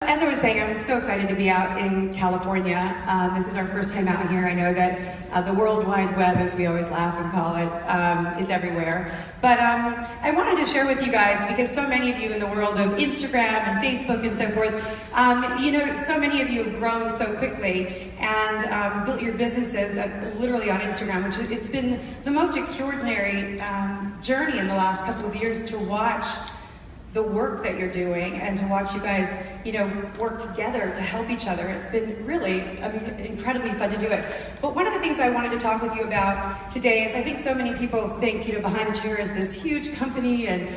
As I was saying, I'm so excited to be out in California. This is our first time out here. I know that the World Wide Web, as we always laugh and call it, is everywhere. But I wanted to share with you guys, because so many of you in the world of Instagram and Facebook and so forth, so many of you have grown so quickly and built your businesses literally on Instagram, which it's been the most extraordinary journey in the last couple of years to watch the work that you're doing and to watch you guys, work together to help each other. It's been really, incredibly fun to do it. But one of the things I wanted to talk with you about today is I think so many people think, Behind the Chair is this huge company and,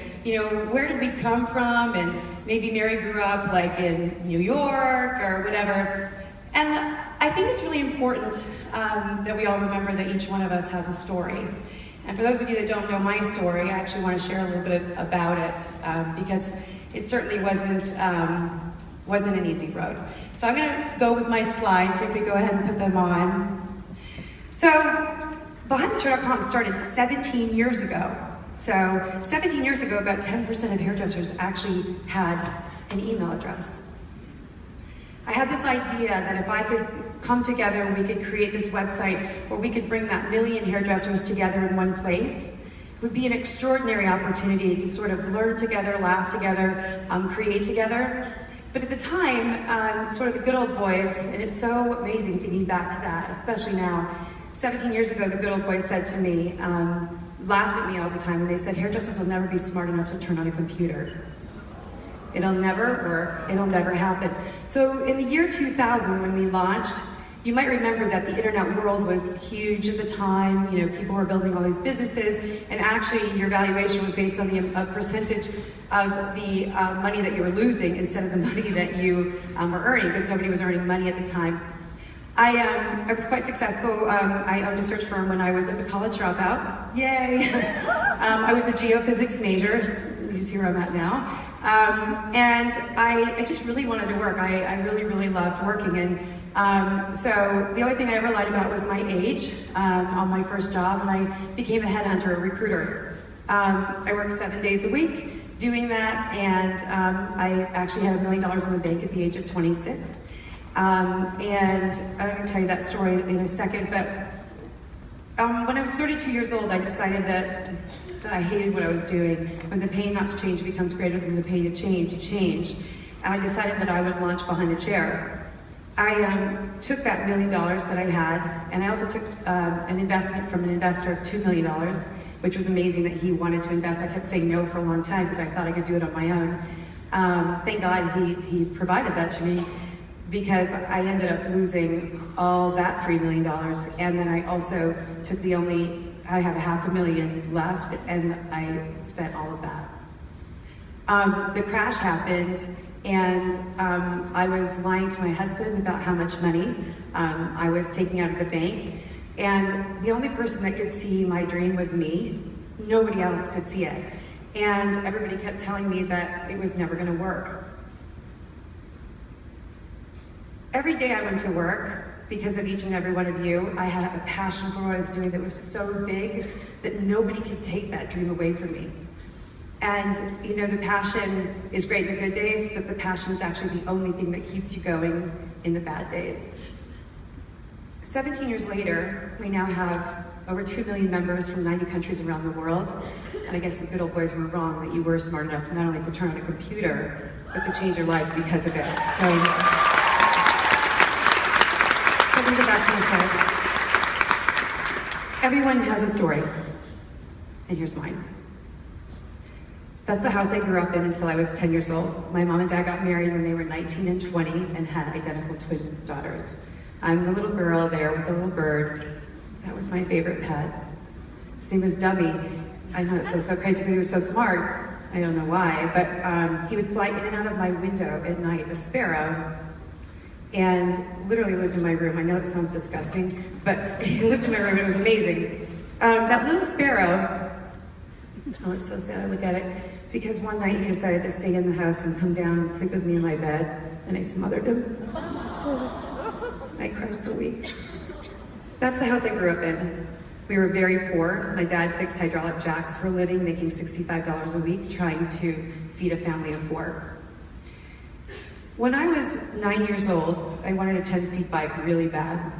where did we come from? And maybe Mary grew up like in New York or whatever. And I think it's really important that we all remember that each one of us has a story. And for those of you that don't know my story, I actually want to share a little bit about it because it certainly wasn't an easy road. So I'm going to go with my slides, so if we go ahead and put them on. So BehindTheChair.com started 17 years ago. So 17 years ago, about 10% of hairdressers actually had an email address. I had this idea that if I could come together and we could create this website where we could bring that million hairdressers together in one place, it would be an extraordinary opportunity to sort of learn together, laugh together, create together. But at the time, sort of the good old boys, and it's so amazing thinking back to that, especially now, 17 years ago, the good old boys said to me, laughed at me all the time, and they said, hairdressers will never be smart enough to turn on a computer. It'll never work, it'll never happen. So in the year 2000, when we launched, you might remember that the internet world was huge at the time. People were building all these businesses, and actually your valuation was based on the percentage of the money that you were losing instead of the money that you were earning, because nobody was earning money at the time. I was quite successful. I owned a search firm when I was a college dropout. Yay! I was a geophysics major. You see where I'm at now. And I just really wanted to work. I really, really loved working. And so the only thing I ever lied about was my age on my first job, and I became a headhunter, a recruiter. I worked 7 days a week doing that, and I actually had $1 million in the bank at the age of 26. And I'm going to tell you that story in a second, but when I was 32 years old, I decided that I hated what I was doing. When the pain not to change becomes greater than the pain to change. And I decided that I would launch Behind the Chair. I took that $1 million that I had, and I also took an investment from an investor of $2 million, which was amazing that he wanted to invest. I kept saying no for a long time because I thought I could do it on my own. Thank God he provided that to me, because I ended up losing all that $3 million, and then I also took I had $500,000 left, and I spent all of that. The crash happened, and I was lying to my husband about how much money I was taking out of the bank, and the only person that could see my dream was me. Nobody else could see it. And everybody kept telling me that it was never gonna work. Every day I went to work, because of each and every one of you, I had a passion for what I was doing that was so big that nobody could take that dream away from me. And the passion is great in the good days, but the passion is actually the only thing that keeps you going in the bad days. 17 years later, we now have over 2 million members from 90 countries around the world. And I guess the good old boys were wrong that you were smart enough not only to turn on a computer, but to change your life because of it. So let me go back to my slides. Everyone has a story, and here's mine. That's the house I grew up in until I was 10 years old. My mom and dad got married when they were 19 and 20 and had identical twin daughters. I'm the little girl there with the little bird. That was my favorite pet. His name was Dummy. I know it sounds so crazy because he was so smart. I don't know why, but he would fly in and out of my window at night, a sparrow, and literally lived in my room. I know it sounds disgusting, but he lived in my room and it was amazing. That little sparrow, oh, it's so sad, I look at it, because one night he decided to stay in the house and come down and sleep with me in my bed, and I smothered him. I cried for weeks. That's the house I grew up in. We were very poor. My dad fixed hydraulic jacks for a living, making $65 a week, trying to feed a family of 4. When I was 9 years old, I wanted a 10-speed bike really bad.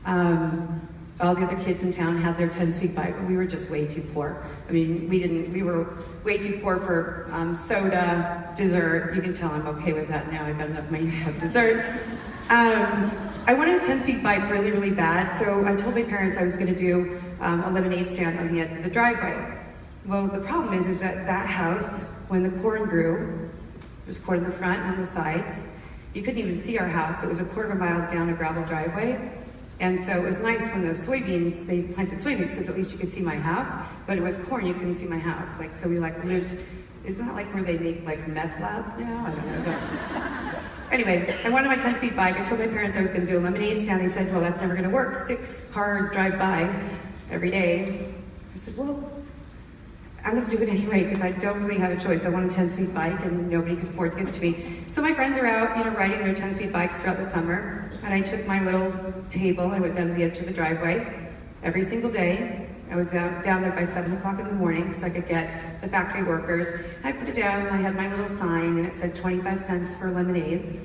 All the other kids in town had their 10-speed bike, but we were just way too poor. I mean, we were way too poor for soda, dessert. You can tell I'm okay with that now. I've got enough money to have dessert. I wanted a 10-speed bike really, really bad, so I told my parents I was gonna do a lemonade stand on the end of the driveway. Well, the problem is that house, when the corn grew, there was corn in the front and on the sides. You couldn't even see our house. It was a quarter of a mile down a gravel driveway. And so it was nice when the soybeans, they planted soybeans because at least you could see my house, but it was corn, you couldn't see my house. Like, so we moved, isn't that like where they make like meth labs now? I don't know. But anyway, I wanted my 10-speed bike. I told my parents I was gonna do a lemonade stand. They said, well, that's never gonna work. 6 cars drive by every day. I said, well, I'm gonna do it anyway because I don't really have a choice. I want a 10-speed bike and nobody could afford to give it to me. So my friends are out, riding their 10-speed bikes throughout the summer, and I took my little table, I went down to the edge of the driveway every single day. I was down there by 7 o'clock in the morning so I could get the factory workers. I put it down and I had my little sign and it said 25 cents for lemonade.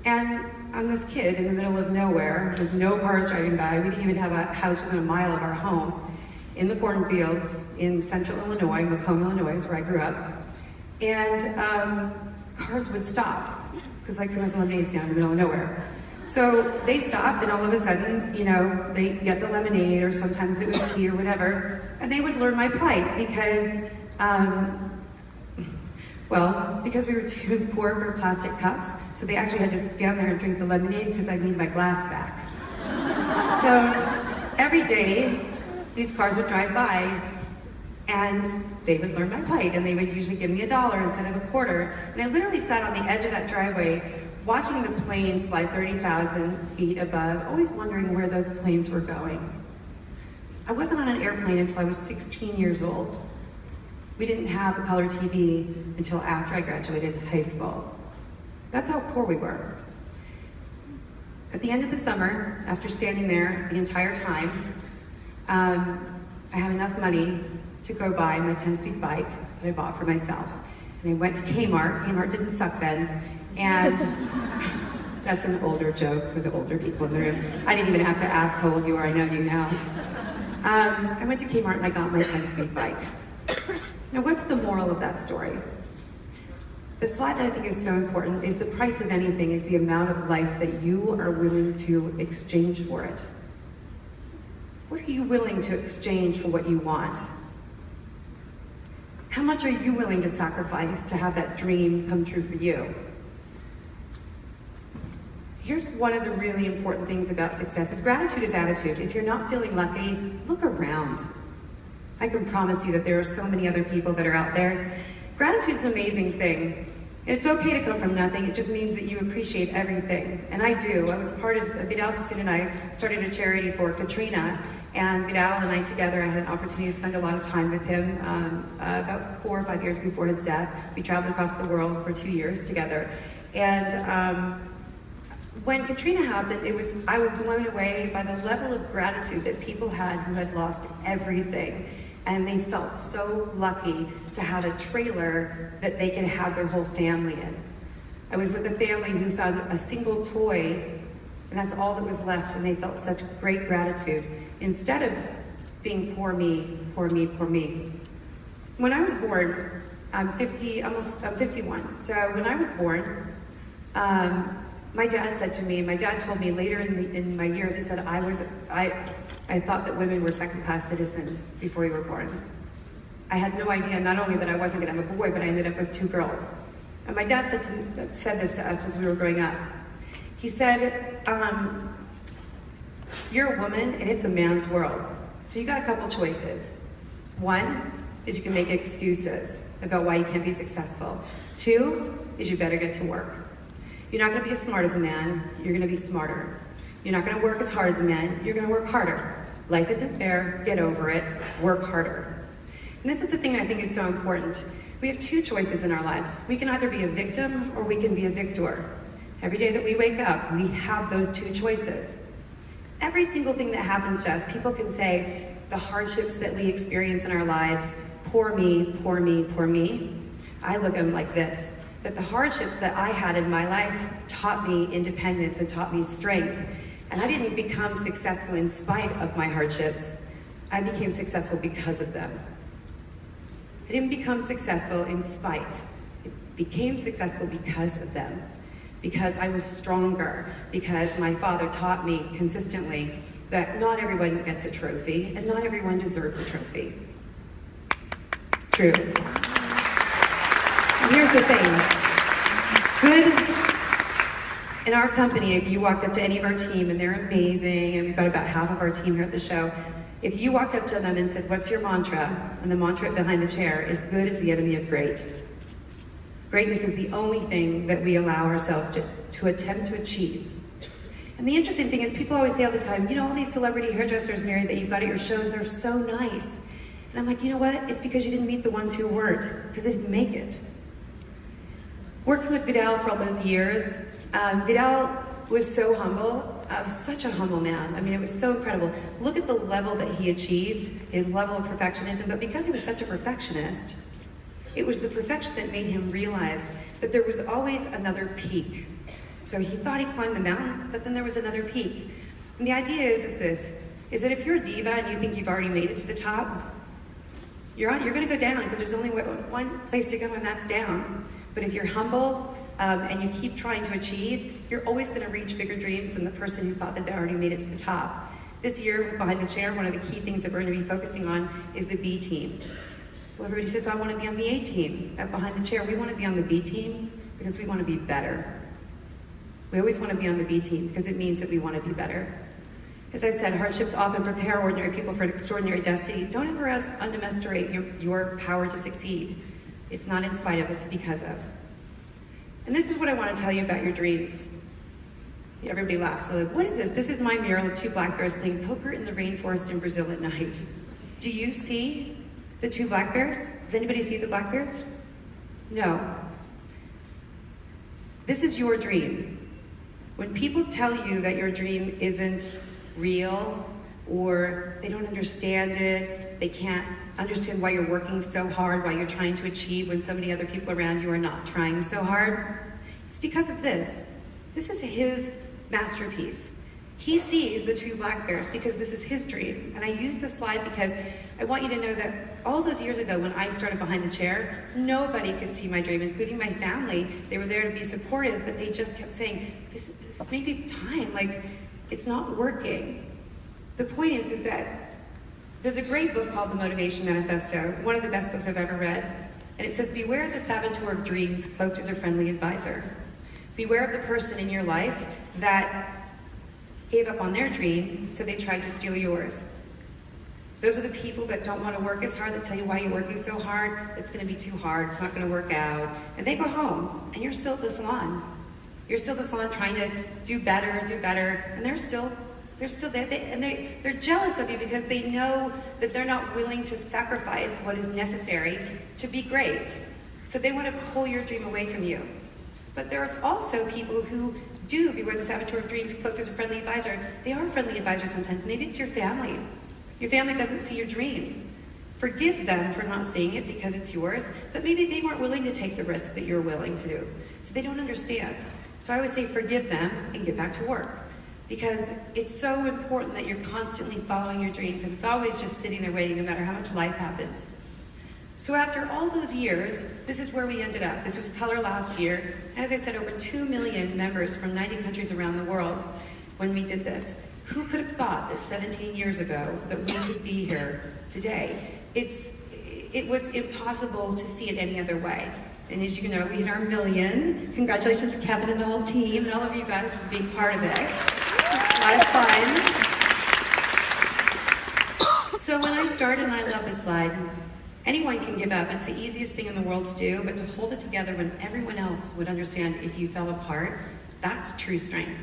And I'm this kid in the middle of nowhere with no cars driving by. We didn't even have a house within a mile of our home. In the cornfields in central Illinois, Macomb, Illinois is where I grew up. And cars would stop because I couldn't have a lemonade stand in the middle of nowhere. So they stopped and all of a sudden, they get the lemonade or sometimes it was tea or whatever, and they would learn my plight because, because we were too poor for plastic cups, so they actually had to stand there and drink the lemonade because I need my glass back. So every day, these cars would drive by and they would learn my plight and they would usually give me $1 instead of a quarter. And I literally sat on the edge of that driveway watching the planes fly 30,000 feet above, always wondering where those planes were going. I wasn't on an airplane until I was 16 years old. We didn't have a color TV until after I graduated high school. That's how poor we were. At the end of the summer, after standing there the entire time, I had enough money to go buy my 10-speed bike that I bought for myself. And I went to Kmart. Kmart didn't suck then. And that's an older joke for the older people in the room. I didn't even have to ask how old you are, I know you now. I went to Kmart and I got my 10-speed bike. Now what's the moral of that story? The slide that I think is so important is the price of anything is the amount of life that you are willing to exchange for it. What are you willing to exchange for what you want? How much are you willing to sacrifice to have that dream come true for you? Here's one of the really important things about success is gratitude is attitude. If you're not feeling lucky, look around. I can promise you that there are so many other people that are out there. Gratitude's an amazing thing. And it's okay to come from nothing. It just means that you appreciate everything. And I do. I was part of, Vidal's a student and I started a charity for Katrina. And Vidal and I together, I had an opportunity to spend a lot of time with him about 4 or 5 years before his death. We traveled across the world for 2 years together. And when Katrina happened, I was blown away by the level of gratitude that people had who had lost everything. And they felt so lucky to have a trailer that they could have their whole family in. I was with a family who found a single toy, and that's all that was left, and they felt such great gratitude. Instead of being poor me, poor me, poor me. When I was born, I'm 51. So when I was born, my dad said to me, my dad told me later in my years, he said, I thought that women were second-class citizens before we were born. I had no idea, not only that I wasn't gonna have a boy, but I ended up with 2 girls. And my dad said this to us as we were growing up. He said, you're a woman and it's a man's world. So you got a couple choices. 1 is you can make excuses about why you can't be successful. 2 is you better get to work. You're not gonna be as smart as a man, you're gonna be smarter. You're not gonna work as hard as a man, you're gonna work harder. Life isn't fair, get over it, work harder. And this is the thing I think is so important. We have 2 choices in our lives. We can either be a victim or we can be a victor. Every day that we wake up, we have those 2 choices. Every single thing that happens to us, people can say the hardships that we experience in our lives, poor me, poor me, poor me. I look at them like this. that the hardships that I had in my life taught me independence and taught me strength. And I didn't become successful in spite of my hardships. I became successful because of them. I didn't become successful in spite. I became successful because of them. Because I was stronger. Because my father taught me consistently that not everyone gets a trophy and not everyone deserves a trophy. It's true. And here's the thing. In our company, if you walked up to any of our team, and they're amazing, and we've got about half of our team here at the show, if you walked up to them and said, "What's your mantra?" and the mantra behind the chair is, "Good is the enemy of great." Greatness is the only thing that we allow ourselves to attempt to achieve. And the interesting thing is, people always say all the time, you know, all these celebrity hairdressers, Mary, that you've got at your shows, they're so nice. And I'm like, you know what? It's because you didn't meet the ones who weren't, because they didn't make it. Working with Vidal for all those years, Vidal was so humble, such a humble man. I mean, it was so incredible. Look at the level that he achieved, his level of perfectionism, but because he was such a perfectionist, it was the perfection that made him realize that there was always another peak. So he thought he climbed the mountain, but then there was another peak. And the idea is that if you're a diva and you think you've already made it to the top, you're gonna go down, because there's only one place to go, and that's down. But if you're humble, and you keep trying to achieve, you're always going to reach bigger dreams than the person who thought that they already made it to the top. This year, with Behind the Chair, one of the key things that we're going to be focusing on is the B team. Well, everybody says, I want to be on the A team. At Behind the Chair, we want to be on the B team because we want to be better. We always want to be on the B team because it means that we want to be better. As I said, hardships often prepare ordinary people for an extraordinary destiny. Don't ever underestimate your power to succeed. It's not in spite of, it's because of. And this is what I want to tell you about your dreams. Everybody laughs. They're like, what is this? This is my mural of two black bears playing poker in the rainforest in Brazil at night. Do you see the two black bears? Does anybody see the black bears? No. This is your dream. When people tell you that your dream isn't real, or they don't understand it, they can't understand why you're working so hard, why you're trying to achieve when so many other people around you are not trying so hard, it's because of this. This is his masterpiece. He sees the two black bears because this is his dream. And I use this slide because I want you to know that all those years ago when I started Behind the Chair, nobody could see my dream, including my family. They were there to be supportive, but they just kept saying, this may be time, like, it's not working. The point is that there's a great book called The Motivation Manifesto, one of the best books I've ever read. And it says, beware the saboteur of dreams cloaked as a friendly advisor. Beware of the person in your life that gave up on their dream, so they tried to steal yours. Those are the people that don't want to work as hard, that tell you why you're working so hard. It's going to be too hard, it's not going to work out. And they go home, and you're still at the salon. You're still at the salon trying to do better, and they're still there, they're jealous of you because they know that they're not willing to sacrifice what is necessary to be great. So they want to pull your dream away from you. But there's also people who do beware the saboteur of dreams cloaked as a friendly advisor. They are a friendly advisor sometimes. Maybe it's your family. Your family doesn't see your dream. Forgive them for not seeing it because it's yours, but maybe they weren't willing to take the risk that you're willing to. So they don't understand. So I always say forgive them and get back to work. Because it's so important that you're constantly following your dream, because it's always just sitting there waiting no matter how much life happens. So after all those years, this is where we ended up. This was Color last year. As I said, over 2 million members from 90 countries around the world when we did this. Who could have thought that 17 years ago that we could be here today? It was impossible to see it any other way. And as you know, we hit our 1 million. Congratulations to Kevin and the whole team and all of you guys for being part of it. A lot of fun. So when I started, and I love this slide, anyone can give up. It's the easiest thing in the world to do, but to hold it together when everyone else would understand if you fell apart, that's true strength.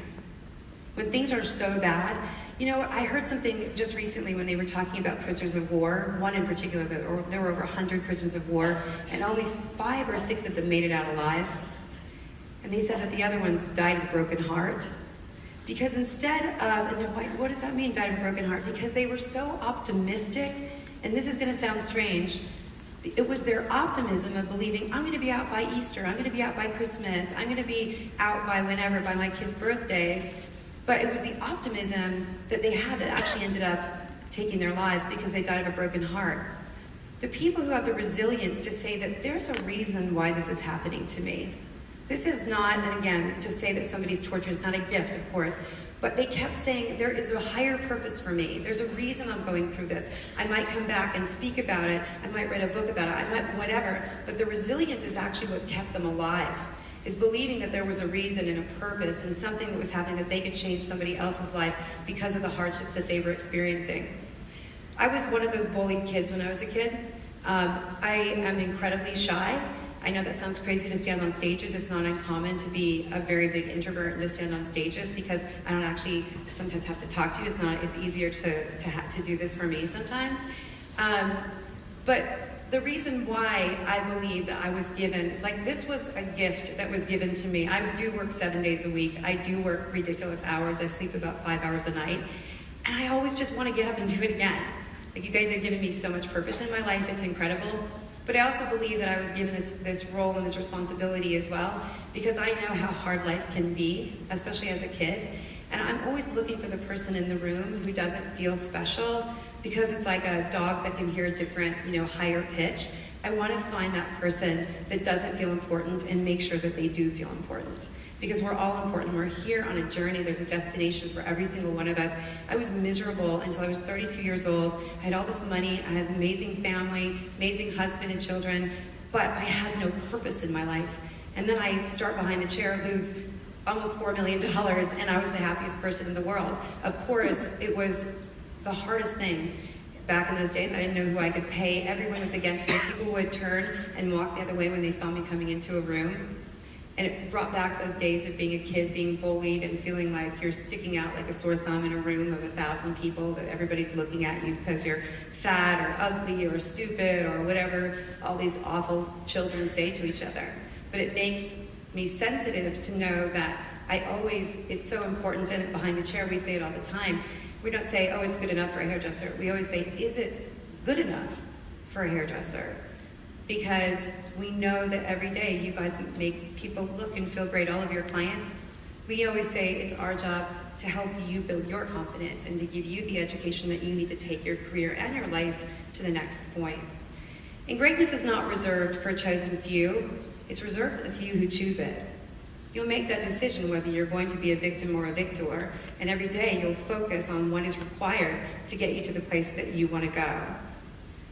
When things are so bad, you know, I heard something just recently when they were talking about prisoners of war, one in particular, there were over 100 prisoners of war, and only 5 or 6 of them made it out alive. And they said that the other ones died of a broken heart. Because instead of, and they're like, what does that mean, died of a broken heart? Because they were so optimistic, and this is gonna sound strange, It was their optimism of believing, I'm going to be out by Easter, I'm going to be out by Christmas, I'm going to be out by whenever, by my kids' birthdays. But it was the optimism that they had that actually ended up taking their lives because they died of a broken heart. The people who have the resilience to say that there's a reason why this is happening to me. This is not, and again, to say that somebody's torture is not a gift, of course, but they kept saying, there is a higher purpose for me. There's a reason I'm going through this. I might come back and speak about it. I might write a book about it. I might whatever. But the resilience is actually what kept them alive, is believing that there was a reason and a purpose and something that was happening, that they could change somebody else's life because of the hardships that they were experiencing. I was one of those bullied kids when I was a kid. I am incredibly shy. I know that sounds crazy to stand on stages. It's not uncommon to be a very big introvert and to stand on stages because I don't actually sometimes have to talk to you. It's easier to do this for me sometimes. But the reason why I believe that I was given, like this was a gift that was given to me. I do work 7 days a week. I do work ridiculous hours. I sleep about 5 hours a night. And I always just want to get up and do it again. Like you guys have given me so much purpose in my life. It's incredible. But I also believe that I was given this role and this responsibility as well, because I know how hard life can be, especially as a kid. And I'm always looking for the person in the room who doesn't feel special, because it's like a dog that can hear a different, higher pitch. I want to find that person that doesn't feel important and make sure that they do feel important. Because we're all important. We're here on a journey. There's a destination for every single one of us. I was miserable until I was 32 years old. I had all this money. I had an amazing family, amazing husband and children, but I had no purpose in my life. And then I start behind the chair, lose almost $4 million, and I was the happiest person in the world. Of course, it was the hardest thing. Back in those days, I didn't know who I could pay. Everyone was against me. People would turn and walk the other way when they saw me coming into a room. And it brought back those days of being a kid, being bullied, and feeling like you're sticking out like a sore thumb in a room of 1,000 people, that everybody's looking at you because you're fat or ugly or stupid or whatever all these awful children say to each other. But it makes me sensitive to know that it's so important, and behind the chair we say it all the time. We don't say, oh, it's good enough for a hairdresser. We always say, is it good enough for a hairdresser? Because we know that every day you guys make people look and feel great, all of your clients. We always say it's our job to help you build your confidence and to give you the education that you need to take your career and your life to the next point. And greatness is not reserved for a chosen few. It's reserved for the few who choose it. You'll make that decision whether you're going to be a victim or a victor, and every day you'll focus on what is required to get you to the place that you want to go.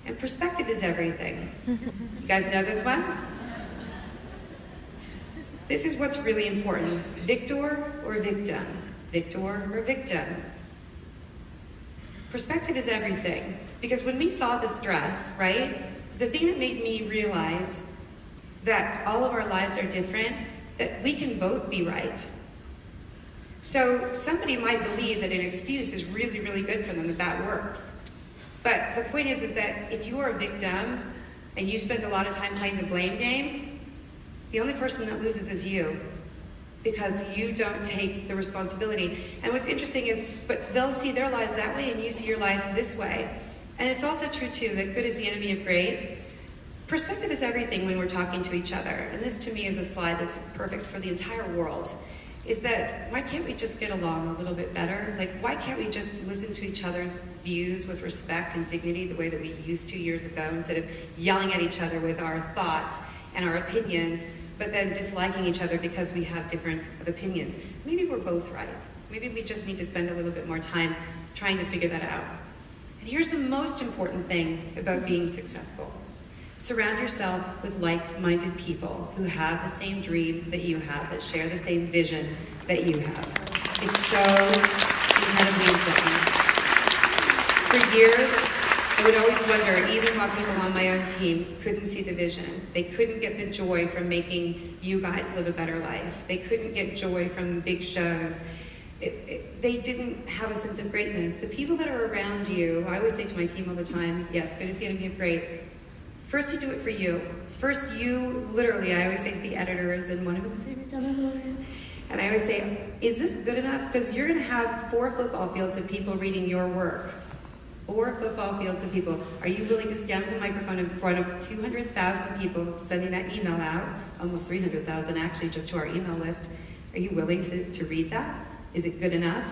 And perspective is everything. You guys know this one? This is what's really important. Victor or victim? Victor or victim? Perspective is everything. Because when we saw this dress, right, the thing that made me realize that all of our lives are different, that we can both be right. So somebody might believe that an excuse is really, really good for them, that works. But the point is that if you are a victim and you spend a lot of time playing the blame game, the only person that loses is you, because you don't take the responsibility. And what's interesting is, but they'll see their lives that way and you see your life this way. And it's also true too that good is the enemy of great. Perspective is everything when we're talking to each other. And this to me is a slide that's perfect for the entire world. Is that why can't we just get along a little bit better? Like, why can't we just listen to each other's views with respect and dignity the way that we used to years ago, instead of yelling at each other with our thoughts and our opinions, but then disliking each other because we have difference of opinions? Maybe we're both right. Maybe we just need to spend a little bit more time trying to figure that out. And here's the most important thing about being successful. Surround yourself with like-minded people who have the same dream that you have, that share the same vision that you have. It's so incredibly important. For years, I would always wonder, even while people on my own team couldn't see the vision, they couldn't get the joy from making you guys live a better life. They couldn't get joy from big shows. They didn't have a sense of greatness. The people that are around you, I always say to my team all the time, yes, good is the enemy of great. First, you do it for you. First, you literally, I always say to the editors, and one of them say, and I always say, is this good enough? Because you're going to have 4 football fields of people reading your work. 4 football fields of people. Are you willing to stand with the microphone in front of 200,000 people sending that email out? Almost 300,000 actually, just to our email list. Are you willing to read that? Is it good enough?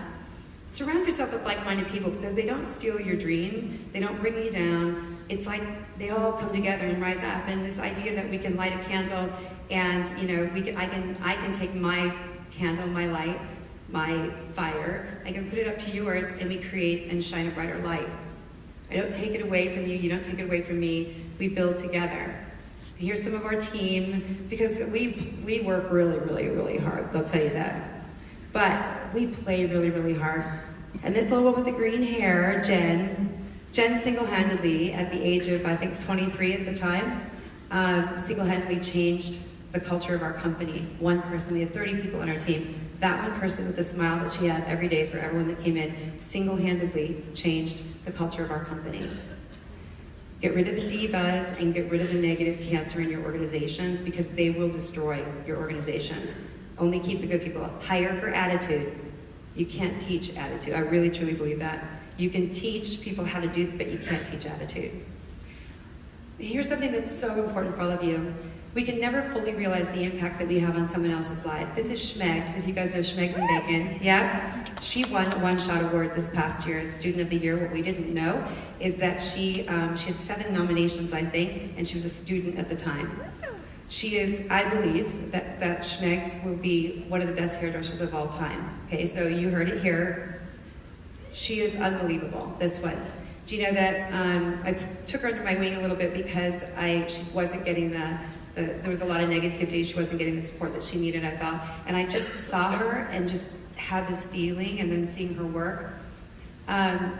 Surround yourself with like-minded people, because they don't steal your dream, they don't bring you down. It's like they all come together and rise up. And this idea that we can light a candle and I can take my candle, my light, my fire, I can put it up to yours, and we create and shine a brighter light. I don't take it away from you, you don't take it away from me, we build together. And here's some of our team, because we work really, really, really hard, they'll tell you that. But we play really, really hard. And this little one with the green hair, Jen single-handedly, at the age of, I think, 23 at the time, single-handedly changed the culture of our company. One person, we have 30 people on our team. That one person with the smile that she had every day for everyone that came in, single-handedly changed the culture of our company. Get rid of the divas and get rid of the negative cancer in your organizations, because they will destroy your organizations. Only keep the good people. Hire for attitude. You can't teach attitude. I really, truly believe that. You can teach people how to do, but you can't teach attitude. Here's something that's so important for all of you. We can never fully realize the impact that we have on someone else's life. This is Schmegs, if you guys know Schmegs and Bacon. Yeah? She won a one-shot award this past year as Student of the Year. What we didn't know is that she had 7 nominations, I think, and she was a student at the time. She is, I believe, that Schmegs will be one of the best hairdressers of all time. Okay, so you heard it here. She is unbelievable, this one. Do you know that I took her under my wing a little bit because she wasn't getting there was a lot of negativity. She wasn't getting the support that she needed, I felt. And I just saw her and just had this feeling, and then seeing her work.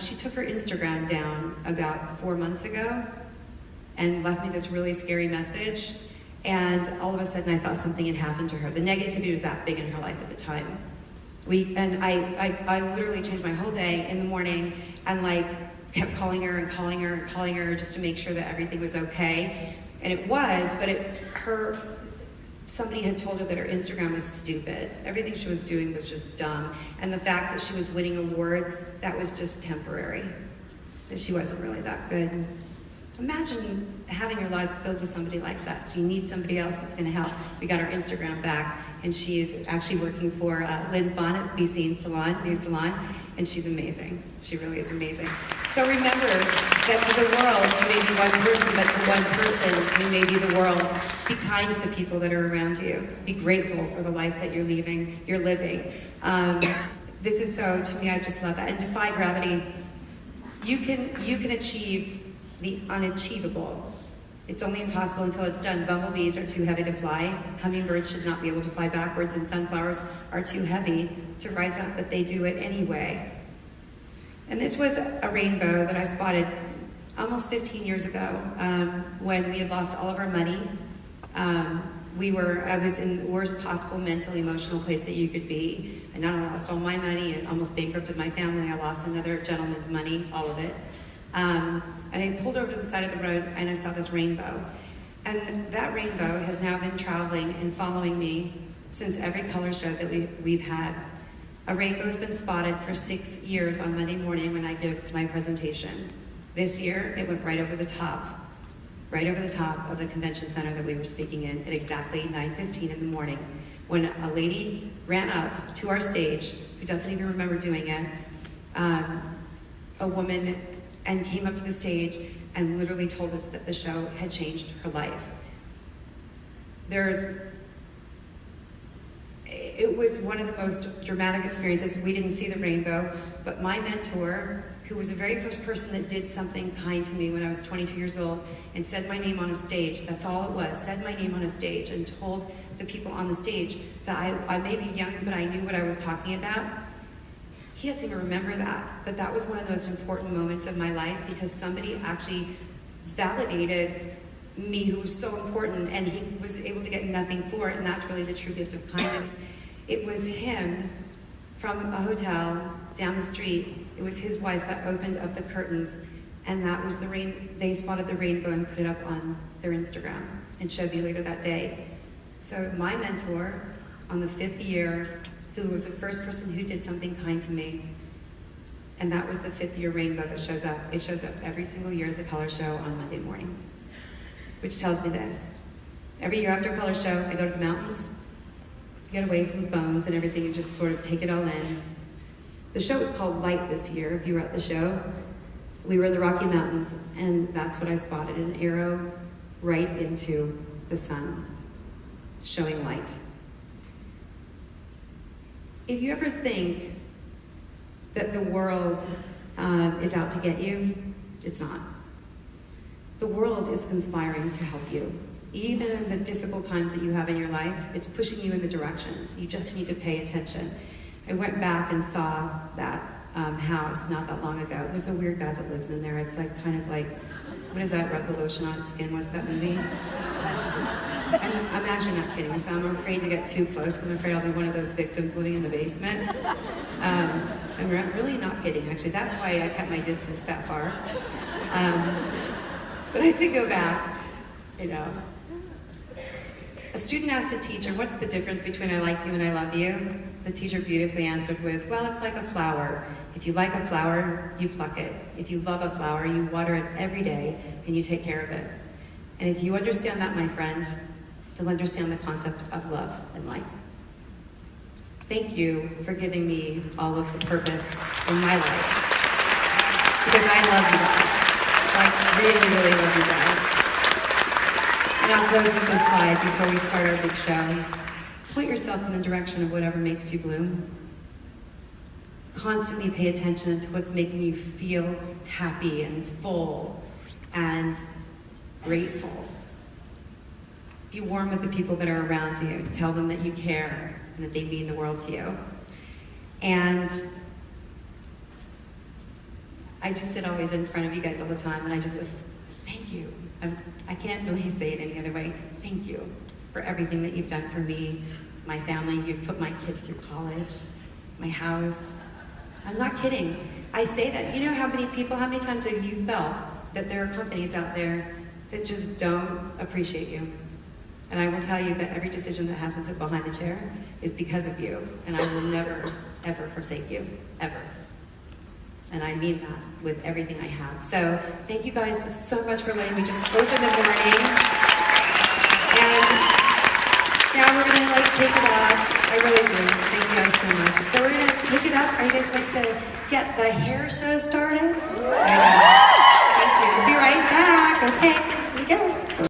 She took her Instagram down about 4 months ago and left me this really scary message. And all of a sudden I thought something had happened to her. The negativity was that big in her life at the time. I literally changed my whole day in the morning, and kept calling her just to make sure that everything was okay. And it was, but somebody had told her that her Instagram was stupid. Everything she was doing was just dumb. And the fact that she was winning awards, that was just temporary. That she wasn't really that good. Imagine having your lives filled with somebody like that. So you need somebody else that's going to help. We got our Instagram back, and she is actually working for Lynn Vaughn at BC Salon, new salon, and she's amazing. She really is amazing. So remember that to the world, you may be one person, but to one person, you may be the world. Be kind to the people that are around you. Be grateful for the life that you're living. This is so, to me, I just love that. And defy gravity. You can achieve the unachievable. It's only impossible until it's done. Bumblebees are too heavy to fly. Hummingbirds should not be able to fly backwards, and sunflowers are too heavy to rise up, but they do it anyway. And this was a rainbow that I spotted almost 15 years ago when we had lost all of our money. I was in the worst possible mental, emotional place that you could be. I not only lost all my money and almost bankrupted my family, I lost another gentleman's money, all of it. And I pulled over to the side of the road, and I saw this rainbow. And that rainbow has now been traveling and following me since every color show that we've had. A rainbow has been spotted for 6 years on Monday morning when I give my presentation. This year, it went right over the top of the convention center that we were speaking in at exactly 9:15 in the morning, when a lady ran up to our stage, who doesn't even remember doing it, a woman, and came up to the stage and literally told us that the show had changed her life. It was one of the most dramatic experiences. We didn't see the rainbow, but my mentor, who was the very first person that did something kind to me when I was 22 years old and said my name on a stage, that's all it was, said my name on a stage and told the people on the stage that I may be young, but I knew what I was talking about. He doesn't even remember that, but that was one of the most important moments of my life, because somebody actually validated me, who was so important, and he was able to get nothing for it, and that's really the true gift of kindness. It was him from a hotel down the street. It was his wife that opened up the curtains, and that was the rain. They spotted the rainbow and put it up on their Instagram and showed me later that day. So my mentor on the 5th year, who was the first person who did something kind to me, And that was the 5th year rainbow that shows up. It shows up every single year at the color show on Monday morning, which tells me this. Every year after a color show, I go to the mountains, get away from phones and everything and just sort of take it all in. The show was called Light this year, if you were at the show. We were in the Rocky Mountains, and that's what I spotted, an arrow right into the sun, showing light. If you ever think that the world is out to get you, it's not. The world is conspiring to help you. Even in the difficult times that you have in your life, it's pushing you in the directions. You just need to pay attention. I went back and saw that house not that long ago. There's a weird guy that lives in there. It's like kind of like, what is that, rub the lotion on skin? What's that movie? I'm actually not kidding, so I'm afraid to get too close. I'm afraid I'll be one of those victims living in the basement. I'm really not kidding, actually. That's why I kept my distance that far. But I did go back, you know. A student asked a teacher, what's the difference between I like you and I love you? The teacher beautifully answered with, well, it's like a flower. If you like a flower, you pluck it. If you love a flower, you water it every day and you take care of it. And if you understand that, my friend, you'll understand the concept of love and light. Thank you for giving me all of the purpose in my life. Because I love you guys. Like, really, really love you guys. And I'll close with this slide before we start our big show. Point yourself in the direction of whatever makes you bloom. Constantly pay attention to what's making you feel happy and full and grateful. Be warm with the people that are around you. Tell them that you care and that they mean the world to you. And I just sit always in front of you guys all the time and I just go, thank you. I can't really say it any other way. Thank you for everything that you've done for me, my family. You've put my kids through college, my house. I'm not kidding. I say that. You know how many times have you felt that there are companies out there that just don't appreciate you? And I will tell you that every decision that happens behind the chair is because of you. And I will never, ever forsake you, ever. And I mean that with everything I have. So thank you guys so much for letting me just open the morning. And now we're gonna take it off. I really do. Thank you guys so much. So we're gonna take it up. Are you guys ready to get the hair show started? Thank you. We'll be right back. Okay, here we go.